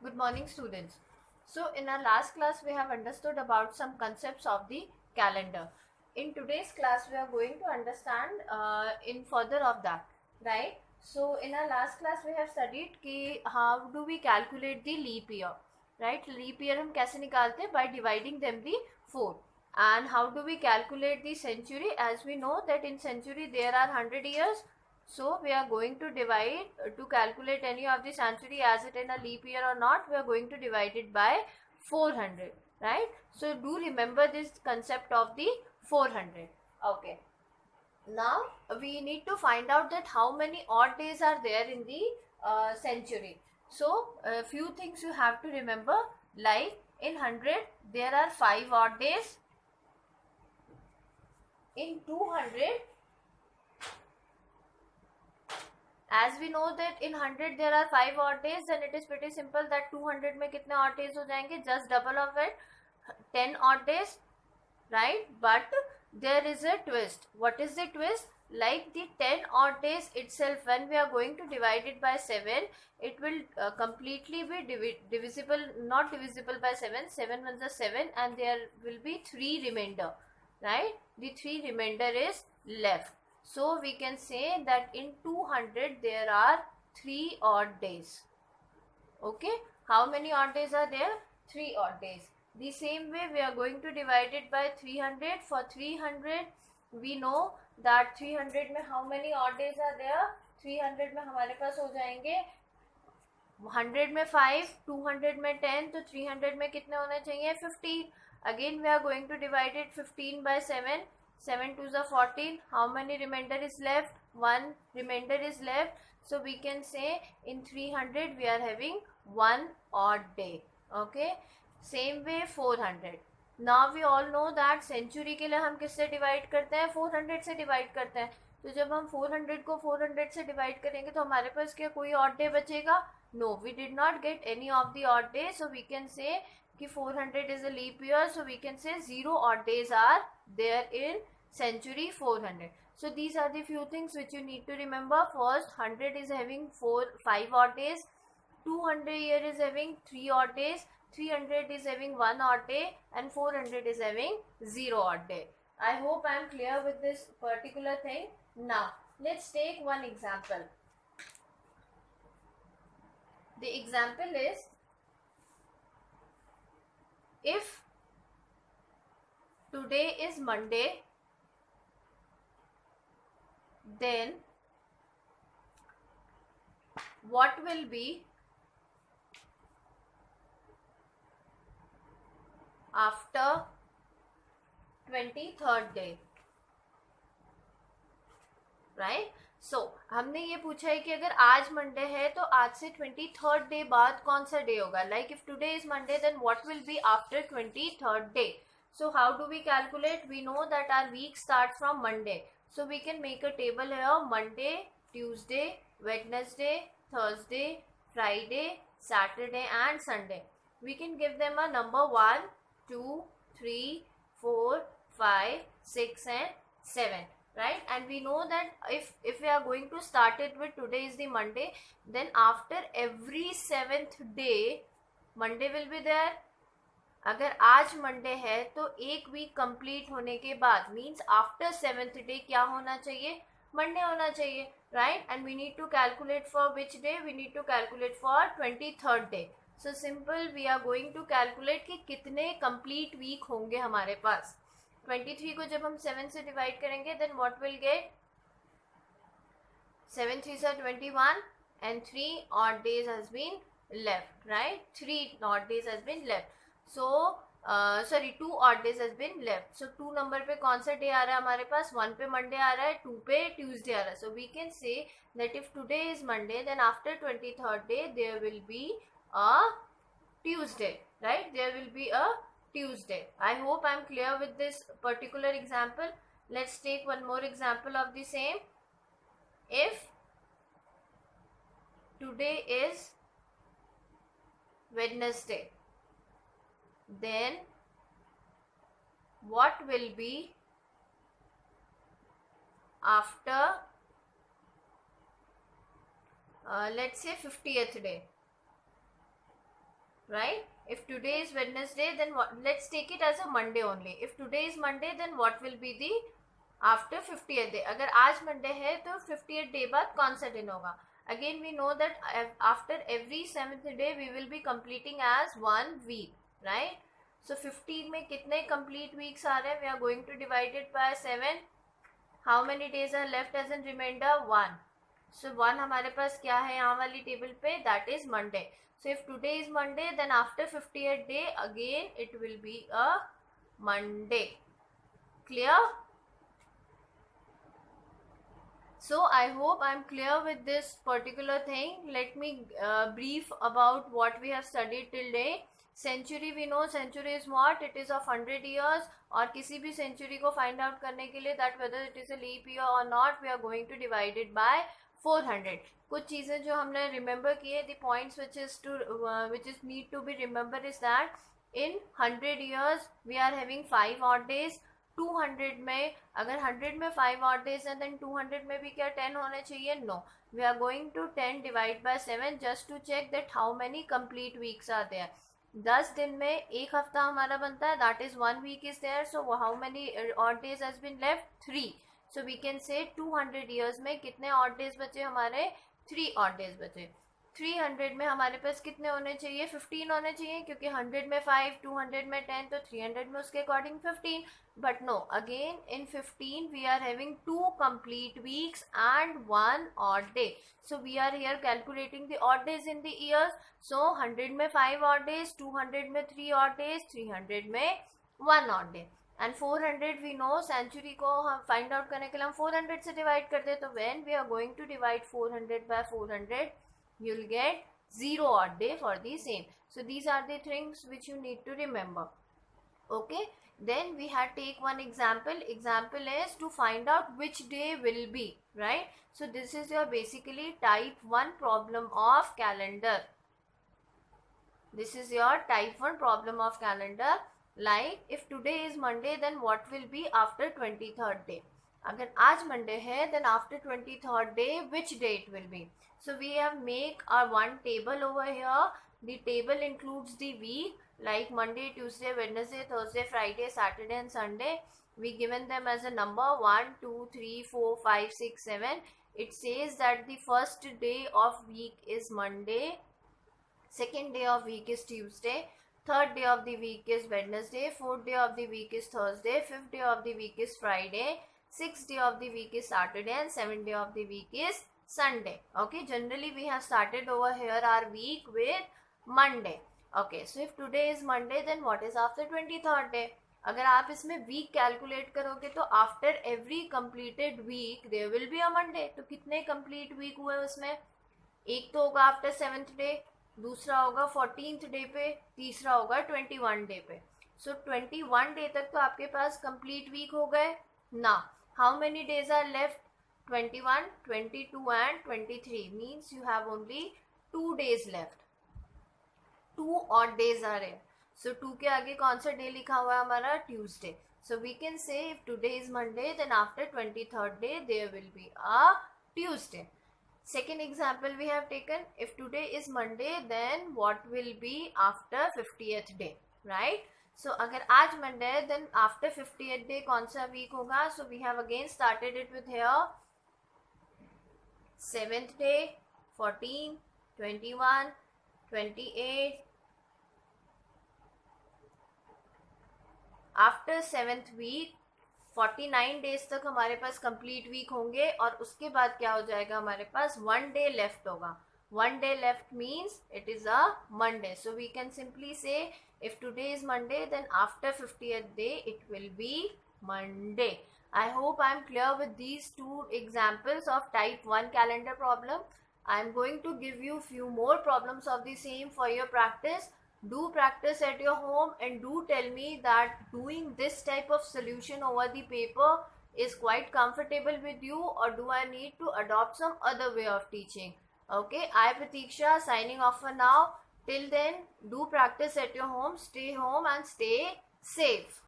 Good morning, students. So, in our last class, we have understood about some concepts of the calendar. In today's class, we are going to understand in further of that, right? So, in our last class, we have studied कि how do we calculate the leap year, right? Leap year हम कैसे निकालते हैं? By dividing them the 4. And how do we calculate the century? As we know that in century there are 100 years. So we are going to divide to calculate any of the century as it in a leap year or not. We are going to divide it by 400, right? So do remember this concept of the 400. Okay. Now we need to find out that how many odd days are there in the century. So a few things you have to remember, like in 100 there are 5 odd days. In 200, as we know that in 100 there are 5 odd days, then it is pretty simple that 200 में कितने odd days हो जाएंगे? Just double of it, 10 odd days, right? But there is a twist. What is the twist? Like the 10 odd days itself, when we are going to divide it by 7, it will completely be divisible, not divisible by 7. 7 ones are 7, and there will be 3 remainder, right? The 3 remainder is left. So we can say that in 200 there are 3 odd days. Okay, how many odd days are there? 3 odd days. The same way we are going to divide it by 300. For 300 we know that 300 में how many odd days are there? 300 में हमारे पास हो जाएंगे 100 में 5, 200 में 10, तो 300 में कितने होने चाहिए? 15. Again we are going to divide it 15 by 7. 7 2s are 14. How many remainder is left? 1 remainder is left. So we can say in 300 we are having 1 odd day. Okay. Same way 400. Now we all know that century के लिए हम किससे divide करते हैं? 400 से divide करते हैं. तो जब हम 400 को 400 से divide करेंगे तो हमारे पास क्या कोई odd day बचेगा? No, we did not get any of the odd days. So we can say कि 400 is a leap year. So we can say 0 odd days are there in century 400. So these are the few things which you need to remember. First, 100 is having 5 odd days. 200 year is having 3 odd days. 300 is having 1 odd day, and 400 is having 0 odd day. I hope I am clear with this particular thing. Now, let's take one example. The example is, if today is Monday, then what will be after 23rd day, right? So हमने ये पूछा है कि अगर आज Monday है तो आज से 23rd डे बाद कौन सा डे होगा? Like if today is Monday, then what will be after 23rd day? So how do we calculate? We know that our week starts from Monday. So we can make a table here: Monday, Tuesday, Wednesday, Thursday, Friday, Saturday and Sunday. We can give them a number 1, 2, 3, 4, 5, 6 and 7. Right? And we know that if we are going to start it with today is the Monday, then after every 7th day Monday will be there. अगर आज Monday है तो एक week complete होने के बाद means after 7th day क्या होना चाहिए? मंडे होना चाहिए, right? And we need to calculate for which day? We need to calculate for 23rd day. So simple, we are going to calculate कि कितने कंप्लीट वीक होंगे हमारे पास. 23 को जब हम 7 से डिवाइड करेंगे, then what will get? 7 3s are 21 and 3 odd days has been left, right? 3 odd days has been left. So 2 odd days has been left. So 2 number पे कौन सा डे आ रहा है हमारे पास? 1 पे मंडे आ रहा है, 2 पे ट्यूसडे आ रहा है. So we can say that if today is Monday, then after 23rd day there will be a Tuesday, right? There will be a Tuesday. I hope I am clear with this particular example. Let's take one more example of the same. If today is Wednesday, then what will be after let's say 50th day? right? If today is Wednesday, then what, let's take it as a Monday only. If today is Monday, then what will be the after 50th day? अगर आज Monday है तो 50th day बाद कौन सा दिन होगा? Again we know that after every 7th day we will be completing as 1 week, right? So 15 में कितने कंप्लीट वीक्स आ रहे हैं? We are going to divide it by 7. How many days are left as an remainder? 1. So 1 हमारे पास क्या है यहाँ वाली टेबल पे? That is Monday. So if today is Monday, then after 50th day again it will be a Monday. Clear? So I hope I'm clear with this particular thing. Let me brief about what we have studied till date. Century, we know century is what? It is of 100 years. और किसी भी century को find out करने के लिए that whether it is a leap year or not, we are going to divide it by 400. कुछ चीज़ें जो हमने remember की है, the points which is need to be remember is that in 100 years we are having 5 odd days. 200 में, अगर 100 में 5 odd days हैं, then 200 में भी क्या 10 होने चाहिए? No. We are going to 10 divide by 7 just to check that how many complete weeks are there. 10 दिन में एक हफ्ता हमारा बनता है, that is 1 week is there. So how many odd days has been left? 3. So we can say 200 years में कितने odd days बचे हमारे? 3 odd days बचे. 300 में हमारे पास कितने होने चाहिए? 15 होने चाहिए, क्योंकि 100 में 5, 200 में 10, तो 300 में उसके according 15. But no, again in 15 we are having 2 complete weeks and 1 odd day. So we are here calculating the odd days in the years. So 100 में 5 odd days, 200 में 3 odd days, 300 में 1 odd day. And 400 we know century को हम find out करने के लिए हम 400 से divide करते हैं. तो when we are going to divide 400 by 400, you'll get 0 odd day for the same. So these are the things which you need to remember. Okay, then we had take one example. Example is to find out which day will be, right? So this is your basically type 1 problem of calendar. This is your type 1 problem of calendar. Like if today is Monday, then what will be after 23rd day? अगर आज Monday है, then after 23rd day, which day it will be? So we have make our one table over here. The table includes the week, like Monday, Tuesday, Wednesday, Thursday, Friday, Saturday and Sunday. We given them as a number 1, 2, 3, 4, 5, 6, 7. It says that the first day of week is Monday, second day of week is Tuesday, third day of the week is Wednesday, fourth day of the week is Thursday, fifth day of the week is Friday, sixth day of the week is Saturday, and seventh day of the week is Sunday. Okay, generally we have started over here our week with Monday. Okay, so if today is Monday, then what is after 23rd day? अगर आप इसमें week calculate करोगे तो after every completed week there will be a Monday. तो कितने complete week हुए उसमें? एक तो होगा आफ्टर 7th डे, दूसरा होगा 14th डे पे, तीसरा होगा 21 डे पे. सो 21 डे तक तो आपके पास कंप्लीट वीक हो गए ना. How many days are left? 21, 22 and 23 means you have only 2 days left. 2 odd days are here. So 2 के आगे कौन सा डे लिखा हुआ है हमारा? Tuesday. So we can say if today is Monday, then after 23rd day there will be a Tuesday. Second example we have taken, if today is Monday, then what will be after 50th day, right? So अगर आज Monday है, then after 50th day कौन सा week होगा? So we have again started it with here 7th day, 14, 21, 28. After 7th week 49 days तक हमारे पास complete week होंगे, और उसके बाद क्या हो जाएगा? हमारे पास 1 डे लेफ्ट होगा. 1 day left means it is a Monday. So we can simply say if today is Monday, then after 50th day it will be Monday. I hope I am clear with these 2 examples of type 1 calendar problem. I am going to give you few more problems of the same for your practice. Do practice at your home and do tell me that doing this type of solution over the paper is quite comfortable with you, or do I need to adopt some other way of teaching? Okay, I Pratiksha signing off for now. Till then, do practice at your home, stay home and stay safe.